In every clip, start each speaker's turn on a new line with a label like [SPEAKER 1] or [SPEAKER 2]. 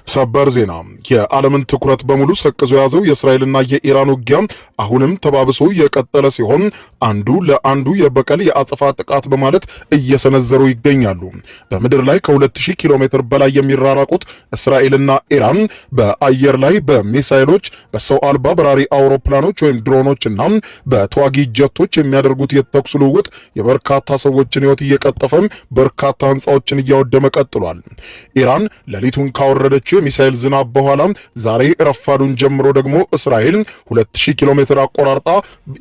[SPEAKER 1] ሰበር ዜና የዓለምን ትኩረት በሙሉ ሰቅዞ ያዘው የእስራኤልና የኢራን ውጊያ አሁንም ተባብሶ የቀጠለ ሲሆን አንዱ ለአንዱ የበቀል የአጸፋ ጥቃት በማለት እየሰነዘሩ ይገኛሉ። በምድር ላይ ከ2000 ኪሎ ሜትር በላይ የሚራራቁት እስራኤልና ኢራን በአየር ላይ በሚሳይሎች በሰው አልባ በራሪ አውሮፕላኖች ወይም ድሮኖችና በተዋጊ ጀቶች የሚያደርጉት የተኩስ ልውውጥ የበርካታ ሰዎችን ሕይወት እየቀጠፈ በርካታ ህንጻዎችን እያወደመ ቀጥሏል። ኢራን ሌሊቱን ካወረደችው የሚሳኤል ዝናብ በኋላ ዛሬ ረፋዱን ጀምሮ ደግሞ እስራኤል 2000 ኪሎ ሜትር አቆራርጣ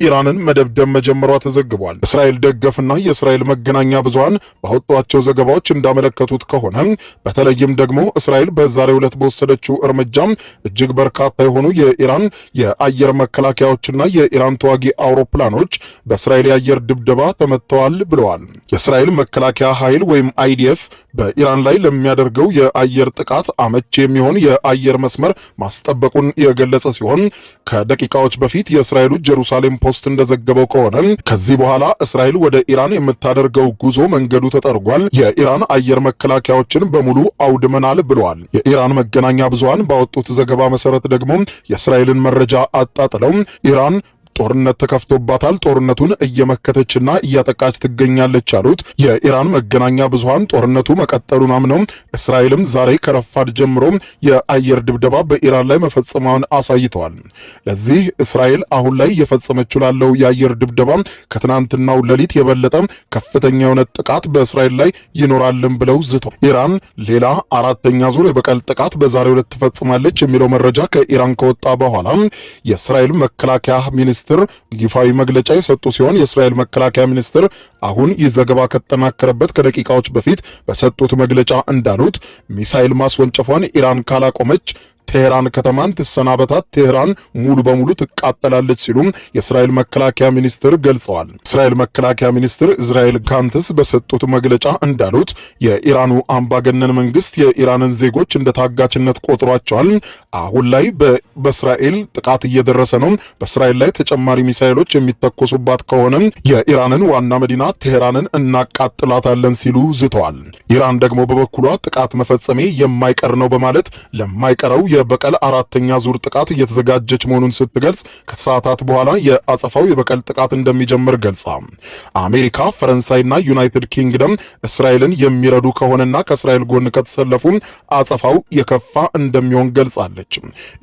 [SPEAKER 1] ኢራንን መደብደብ መጀመሯ ተዘግቧል። እስራኤል ደገፍና የእስራኤል መገናኛ ብዙሃን ባወጧቸው ዘገባዎች እንዳመለከቱት ከሆነ በተለይም ደግሞ እስራኤል በዛሬው ዕለት በወሰደችው እርምጃ እጅግ በርካታ የሆኑ የኢራን የአየር መከላከያዎችና የኢራን ተዋጊ አውሮፕላኖች በእስራኤል የአየር ድብደባ ተመተዋል ብለዋል። የእስራኤል መከላከያ ኃይል ወይም አይዲኤፍ በኢራን ላይ ለሚያደርገው የአየር ጥቃት አመቺ የሚሆን የአየር መስመር ማስጠበቁን የገለጸ ሲሆን ከደቂቃዎች በፊት የእስራኤሉ ጀሩሳሌም ፖስት እንደዘገበው ከሆነ ከዚህ በኋላ እስራኤል ወደ ኢራን የምታደርገው ጉዞ መንገዱ ተጠርጓል፣ የኢራን አየር መከላከያዎችን በሙሉ አውድመናል ብለዋል። የኢራን መገናኛ ብዙሃን ባወጡት ዘገባ መሰረት ደግሞ የእስራኤልን መረጃ አጣጥለው ኢራን ጦርነት ተከፍቶባታል፣ ጦርነቱን እየመከተችና እያጠቃች ትገኛለች ያሉት የኢራን መገናኛ ብዙሃን ጦርነቱ መቀጠሉን አምነው እስራኤልም ዛሬ ከረፋድ ጀምሮ የአየር ድብደባ በኢራን ላይ መፈጸሟን አሳይተዋል። ለዚህ እስራኤል አሁን ላይ እየፈጸመችው ላለው የአየር ድብደባ ከትናንትናው ሌሊት የበለጠ ከፍተኛ የሆነ ጥቃት በእስራኤል ላይ ይኖራልን ብለው ዝተዋል። ኢራን ሌላ አራተኛ ዙር የበቀል ጥቃት በዛሬው ዕለት ትፈጽማለች የሚለው መረጃ ከኢራን ከወጣ በኋላ የእስራኤል መከላከያ ሚኒስትር ይፋዊ መግለጫ የሰጡ ሲሆን የእስራኤል መከላከያ ሚኒስትር አሁን ይህ ዘገባ ከተጠናከረበት ከደቂቃዎች በፊት በሰጡት መግለጫ እንዳሉት ሚሳኤል ማስወንጨፏን ኢራን ካላቆመች ቴህራን ከተማን ትሰናበታት፣ ቴህራን ሙሉ በሙሉ ትቃጠላለች ሲሉ የእስራኤል መከላከያ ሚኒስትር ገልጸዋል። እስራኤል መከላከያ ሚኒስትር እስራኤል ካንትስ በሰጡት መግለጫ እንዳሉት የኢራኑ አምባገነን መንግስት የኢራንን ዜጎች እንደ ታጋችነት ቆጥሯቸዋል። አሁን ላይ በእስራኤል ጥቃት እየደረሰ ነው። በእስራኤል ላይ ተጨማሪ ሚሳኤሎች የሚተኮሱባት ከሆነ የኢራንን ዋና መዲና ቴህራንን እናቃጥላታለን ሲሉ ዝተዋል። ኢራን ደግሞ በበኩሏ ጥቃት መፈጸሜ የማይቀር ነው በማለት ለማይቀረው የበቀል አራተኛ ዙር ጥቃት እየተዘጋጀች መሆኑን ስትገልጽ ከሰዓታት በኋላ የአጸፋው የበቀል ጥቃት እንደሚጀምር ገልጻ አሜሪካ፣ ፈረንሳይና ዩናይትድ ኪንግደም እስራኤልን የሚረዱ ከሆነና ከእስራኤል ጎን ከተሰለፉ አጸፋው የከፋ እንደሚሆን ገልጻለች።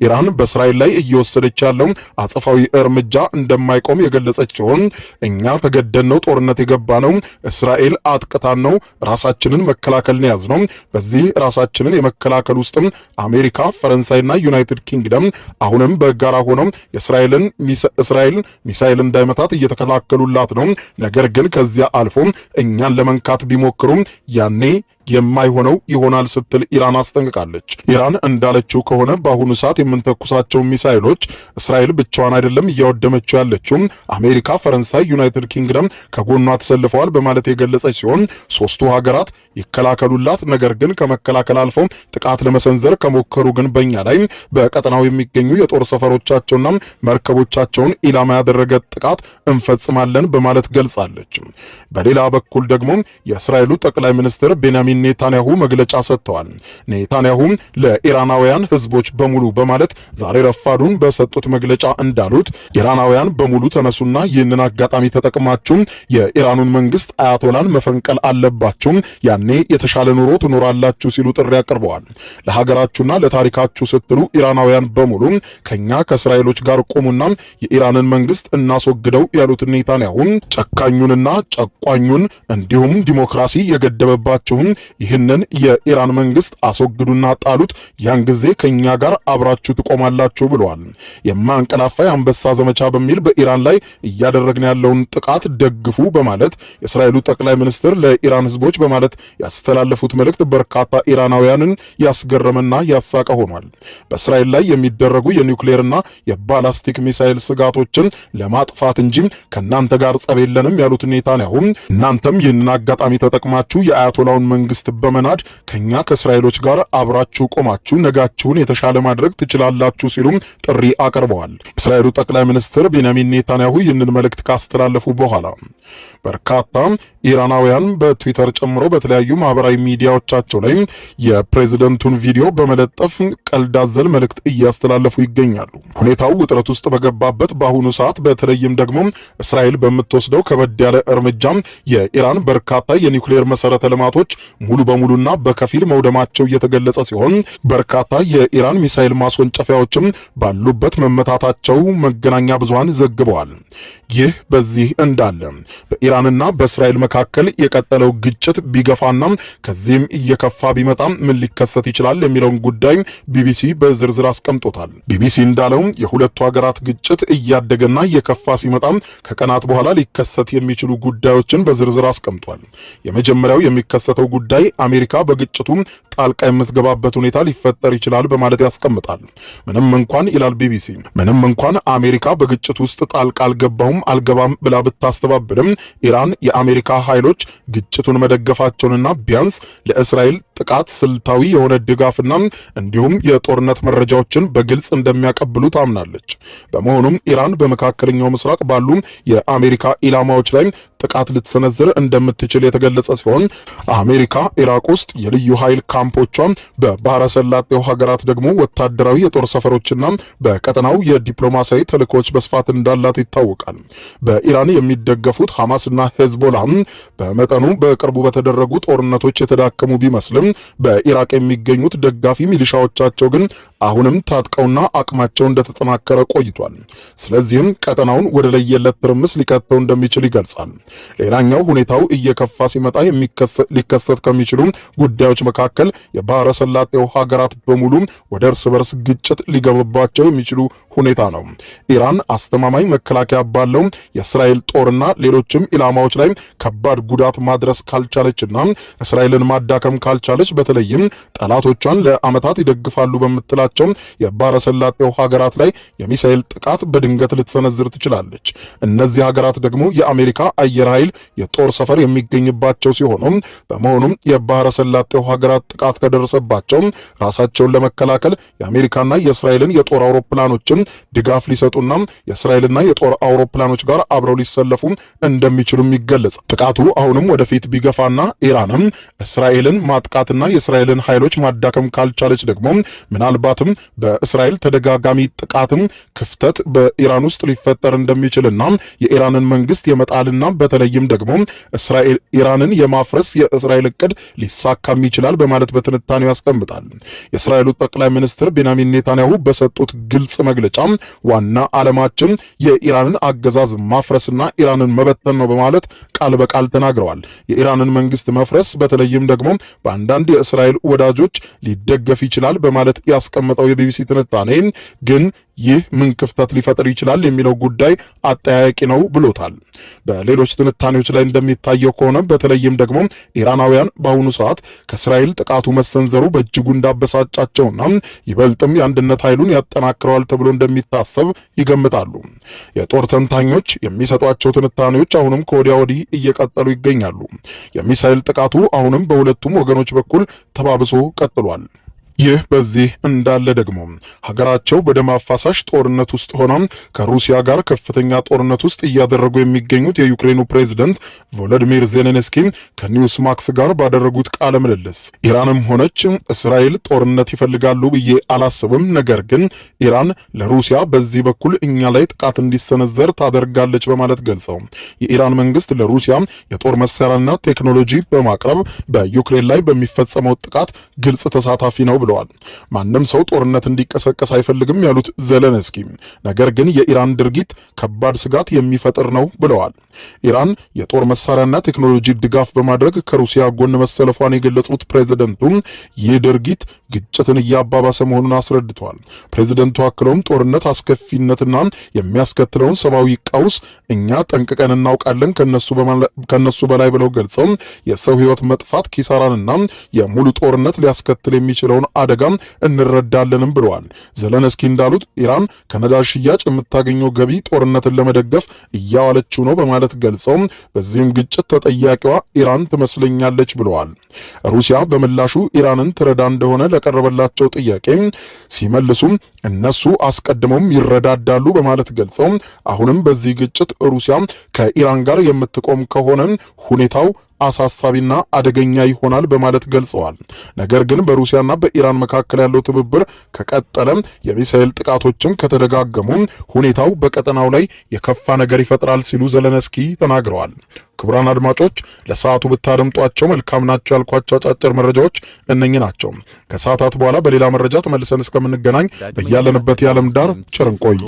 [SPEAKER 1] ኢራን በእስራኤል ላይ እየወሰደች ያለው አጸፋዊ እርምጃ እንደማይቆም የገለጸች ሲሆን እኛ ተገደነው ጦርነት የገባ ነው፣ እስራኤል አጥቅታን ነው ራሳችንን መከላከልን ያዝ ነው። በዚህ ራሳችንን የመከላከል ውስጥም አሜሪካ፣ ፈረንሳይና ዩናይትድ ኪንግደም አሁንም በጋራ ሆነው እስራኤል ሚሳኤል እንዳይመታት እየተከላከሉላት ነው። ነገር ግን ከዚያ አልፎ እኛን ለመንካት ቢሞክሩም ያኔ የማይሆነው ይሆናል ስትል ኢራን አስጠንቅቃለች። ኢራን እንዳለችው ከሆነ በአሁኑ ሰዓት የምንተኩሳቸው ሚሳኤሎች እስራኤል ብቻዋን አይደለም እያወደመችው ያለችው፣ አሜሪካ፣ ፈረንሳይ፣ ዩናይትድ ኪንግደም ከጎኗ ተሰልፈዋል በማለት የገለጸች ሲሆን ሶስቱ ሀገራት ይከላከሉላት፣ ነገር ግን ከመከላከል አልፎ ጥቃት ለመሰንዘር ከሞከሩ ግን በእኛ ላይ በቀጠናው የሚገኙ የጦር ሰፈሮቻቸውና መርከቦቻቸውን ኢላማ ያደረገ ጥቃት እንፈጽማለን በማለት ገልጻለች። በሌላ በኩል ደግሞ የእስራኤሉ ጠቅላይ ሚኒስትር ቤንያሚን ኔታንያሁ መግለጫ ሰጥተዋል። ኔታንያሁ ለኢራናውያን ህዝቦች በሙሉ በማለት ዛሬ ረፋዱን በሰጡት መግለጫ እንዳሉት ኢራናውያን በሙሉ ተነሱና ይህንን አጋጣሚ ተጠቅማችሁ የኢራኑን መንግስት አያቶላን መፈንቀል አለባችሁ፣ ያኔ የተሻለ ኑሮ ትኖራላችሁ ሲሉ ጥሪ አቅርበዋል። ለሀገራችሁና ለታሪካችሁ ስትሉ ኢራናውያን በሙሉ ከኛ ከእስራኤሎች ጋር ቆሙና የኢራንን መንግስት እናስወግደው ያሉት ኔታንያሁ ጨካኙንና ጨቋኙን እንዲሁም ዲሞክራሲ የገደበባችሁን ይህንን የኢራን መንግስት አስወግዱና ጣሉት፣ ያን ጊዜ ከኛ ጋር አብራችሁ ትቆማላችሁ ብለዋል። የማንቀላፋ አንበሳ ዘመቻ በሚል በኢራን ላይ እያደረግን ያለውን ጥቃት ደግፉ በማለት የእስራኤሉ ጠቅላይ ሚኒስትር ለኢራን ህዝቦች በማለት ያስተላለፉት መልእክት በርካታ ኢራናውያንን ያስገረመና ያሳቀ ሆኗል። በእስራኤል ላይ የሚደረጉ የኒውክሌርና የባላስቲክ ሚሳኤል ስጋቶችን ለማጥፋት እንጂ ከናንተ ጋር ጸብ የለንም ያሉት ኔታንያሁ እናንተም ይህንን አጋጣሚ ተጠቅማችሁ የአያቶላውን መንግስት መንግስት በመናድ ከኛ ከእስራኤሎች ጋር አብራችሁ ቆማችሁ ነጋችሁን የተሻለ ማድረግ ትችላላችሁ ሲሉም ጥሪ አቅርበዋል። እስራኤሉ ጠቅላይ ሚኒስትር ቤንያሚን ኔታንያሁ ይህንን መልእክት ካስተላለፉ በኋላ በርካታ ኢራናውያን በትዊተር ጨምሮ በተለያዩ ማህበራዊ ሚዲያዎቻቸው ላይ የፕሬዝደንቱን ቪዲዮ በመለጠፍ ቀልድ አዘል መልእክት እያስተላለፉ ይገኛሉ። ሁኔታው ውጥረት ውስጥ በገባበት በአሁኑ ሰዓት በተለይም ደግሞ እስራኤል በምትወስደው ከበድ ያለ እርምጃ የኢራን በርካታ የኒውክሌር መሰረተ ልማቶች ሙሉ በሙሉና በከፊል መውደማቸው እየተገለጸ ሲሆን በርካታ የኢራን ሚሳኤል ማስወንጨፊያዎችም ባሉበት መመታታቸው መገናኛ ብዙሃን ዘግበዋል። ይህ በዚህ እንዳለ በኢራንና በእስራኤል መካከል የቀጠለው ግጭት ቢገፋና ከዚህም እየከፋ ቢመጣም ምን ሊከሰት ይችላል የሚለውን ጉዳይ ቢቢሲ በዝርዝር አስቀምጦታል። ቢቢሲ እንዳለው የሁለቱ ሀገራት ግጭት እያደገና እየከፋ ሲመጣ ከቀናት በኋላ ሊከሰት የሚችሉ ጉዳዮችን በዝርዝር አስቀምጧል። የመጀመሪያው የሚከሰተው ጉዳይ አሜሪካ በግጭቱ ጣልቃ የምትገባበት ሁኔታ ሊፈጠር ይችላል በማለት ያስቀምጣል። ምንም እንኳን ይላል ቢቢሲ፣ ምንም እንኳን አሜሪካ በግጭት ውስጥ ጣልቃ አልገባም ብላ ብታስተባብልም ኢራን የአሜሪካ ኃይሎች ግጭቱን መደገፋቸውንና ቢያንስ ለእስራኤል ጥቃት ስልታዊ የሆነ ድጋፍና እንዲሁም የጦርነት መረጃዎችን በግልጽ እንደሚያቀብሉ ታምናለች። በመሆኑም ኢራን በመካከለኛው ምስራቅ ባሉ የአሜሪካ ኢላማዎች ላይ ጥቃት ልትሰነዝር እንደምትችል የተገለጸ ሲሆን አሜሪካ ኢራቅ ውስጥ የልዩ ኃይል ካምፖቿ፣ በባህረ ሰላጤው ሀገራት ደግሞ ወታደራዊ የጦር ሰፈሮችና በቀጠናው የዲፕሎማሲያዊ ተልእኮች በስፋት እንዳላት ይታወቃል። በኢራን የሚደገፉት ሐማስና ሄዝቦላ በመጠኑ በቅርቡ በተደረጉ ጦርነቶች የተዳከሙ ቢመስልም በኢራቅ የሚገኙት ደጋፊ ሚሊሻዎቻቸው ግን አሁንም ታጥቀውና አቅማቸው እንደተጠናከረ ቆይቷል። ስለዚህም ቀጠናውን ወደ ለየለት ትርምስ ሊከተው እንደሚችል ይገልጻል። ሌላኛው ሁኔታው እየከፋ ሲመጣ ሊከሰት ከሚችሉ ጉዳዮች መካከል የባህረ ሰላጤው ሀገራት በሙሉ ወደ እርስ በርስ ግጭት ሊገባባቸው የሚችሉ ሁኔታ ነው። ኢራን አስተማማኝ መከላከያ ባለው የእስራኤል ጦርና ሌሎችም ኢላማዎች ላይ ከባድ ጉዳት ማድረስ ካልቻለችና እስራኤልን ማዳከም ካልቻለች በተለይም ጠላቶቿን ለዓመታት ይደግፋሉ በምትላቸው የባህረ ሰላጤው ሀገራት ላይ የሚሳኤል ጥቃት በድንገት ልትሰነዝር ትችላለች። እነዚህ ሀገራት ደግሞ የአሜሪካ አየር ኃይል የጦር ሰፈር የሚገኝባቸው ሲሆኑ በመሆኑም የባህረ ሰላጤው ሀገራት ጥቃት ከደረሰባቸው ራሳቸውን ለመከላከል የአሜሪካና የእስራኤልን የጦር አውሮፕላኖችን ድጋፍ ሊሰጡና የእስራኤልና የጦር አውሮፕላኖች ጋር አብረው ሊሰለፉ እንደሚችሉም ይገለጻል። ጥቃቱ አሁንም ወደፊት ቢገፋና ኢራንም እስራኤልን ማጥቃትና የእስራኤልን ኃይሎች ማዳከም ካልቻለች ደግሞ ምናልባትም በእስራኤል ተደጋጋሚ ጥቃትም ክፍተት በኢራን ውስጥ ሊፈጠር እንደሚችልና የኢራንን መንግስት የመጣልና በተለይም ደግሞ ኢራንን የማፍረስ የእስራኤል እቅድ ሊሳካም ይችላል በማለት በትንታኔው ያስቀምጣል። የእስራኤሉ ጠቅላይ ሚኒስትር ቤንያሚን ኔታንያሁ በሰጡት ግልጽ መግለጫ ዋና ዓላማችን የኢራንን አገዛዝ ማፍረስና ኢራንን መበተን ነው በማለት ቃል በቃል ተናግረዋል። የኢራንን መንግስት መፍረስ በተለይም ደግሞ በአንዳንድ የእስራኤል ወዳጆች ሊደገፍ ይችላል በማለት ያስቀመጠው የቢቢሲ ትንታኔ ግን ይህ ምን ክፍተት ሊፈጥር ይችላል የሚለው ጉዳይ አጠያያቂ ነው ብሎታል። በሌሎች ትንታኔዎች ላይ እንደሚታየው ከሆነ በተለይም ደግሞ ኢራናውያን በአሁኑ ሰዓት ከእስራኤል ጥቃቱ መሰንዘሩ በእጅጉ እንዳበሳጫቸውና ይበልጥም የአንድነት ኃይሉን ያጠናክረዋል ተብሎ እንደሚታሰብ ይገምታሉ። የጦር ተንታኞች የሚሰጧቸው ትንታኔዎች አሁንም ከወዲያ ወዲህ እየቀጠሉ ይገኛሉ። የሚሳኤል ጥቃቱ አሁንም በሁለቱም ወገኖች በኩል ተባብሶ ቀጥሏል። ይህ በዚህ እንዳለ ደግሞ ሀገራቸው በደም አፋሳሽ ጦርነት ውስጥ ሆና ከሩሲያ ጋር ከፍተኛ ጦርነት ውስጥ እያደረጉ የሚገኙት የዩክሬኑ ፕሬዝደንት ቮሎዲሚር ዜሌንስኪ ከኒውስ ማክስ ጋር ባደረጉት ቃለ ምልልስ ኢራንም ሆነች እስራኤል ጦርነት ይፈልጋሉ ብዬ አላስብም፣ ነገር ግን ኢራን ለሩሲያ በዚህ በኩል እኛ ላይ ጥቃት እንዲሰነዘር ታደርጋለች በማለት ገልጸው የኢራን መንግስት ለሩሲያ የጦር መሳሪያና ቴክኖሎጂ በማቅረብ በዩክሬን ላይ በሚፈጸመው ጥቃት ግልጽ ተሳታፊ ነው ብለዋል። ማንም ሰው ጦርነት እንዲቀሰቀስ አይፈልግም ያሉት ዜሌንስኪ ነገር ግን የኢራን ድርጊት ከባድ ስጋት የሚፈጥር ነው ብለዋል። ኢራን የጦር መሳሪያና ቴክኖሎጂ ድጋፍ በማድረግ ከሩሲያ ጎን መሰለፏን የገለጹት ፕሬዝደንቱ ይህ ድርጊት ግጭትን እያባባሰ መሆኑን አስረድተዋል። ፕሬዝደንቱ አክለውም ጦርነት አስከፊነትና የሚያስከትለውን ሰብአዊ ቀውስ እኛ ጠንቅቀን እናውቃለን ከነሱ በላይ ብለው ገልጸው የሰው ህይወት መጥፋት ኪሳራንና የሙሉ ጦርነት ሊያስከትል የሚችለውን አደጋ እንረዳለንም ብለዋል። ዘለንስኪ እንዳሉት ኢራን ከነዳጅ ሽያጭ የምታገኘው ገቢ ጦርነትን ለመደገፍ እያዋለችው ነው በማለት ገልጸው በዚህም ግጭት ተጠያቂዋ ኢራን ትመስለኛለች ብለዋል። ሩሲያ በምላሹ ኢራንን ትረዳ እንደሆነ ለቀረበላቸው ጥያቄ ሲመልሱ እነሱ አስቀድመውም ይረዳዳሉ በማለት ገልጸው አሁንም በዚህ ግጭት ሩሲያ ከኢራን ጋር የምትቆም ከሆነ ሁኔታው አሳሳቢና አደገኛ ይሆናል በማለት ገልጸዋል። ነገር ግን በሩሲያና በኢራን መካከል ያለው ትብብር ከቀጠለ የሚሳኤል ጥቃቶችም ከተደጋገሙ ሁኔታው በቀጠናው ላይ የከፋ ነገር ይፈጥራል ሲሉ ዘለንስኪ ተናግረዋል። ክቡራን አድማጮች ለሰዓቱ ብታደምጧቸው መልካም ናቸው ያልኳቸው አጫጭር መረጃዎች እነኚህ ናቸው። ከሰዓታት በኋላ በሌላ መረጃ ተመልሰን እስከምንገናኝ በያለንበት የዓለም ዳር ቸር እንቆይ።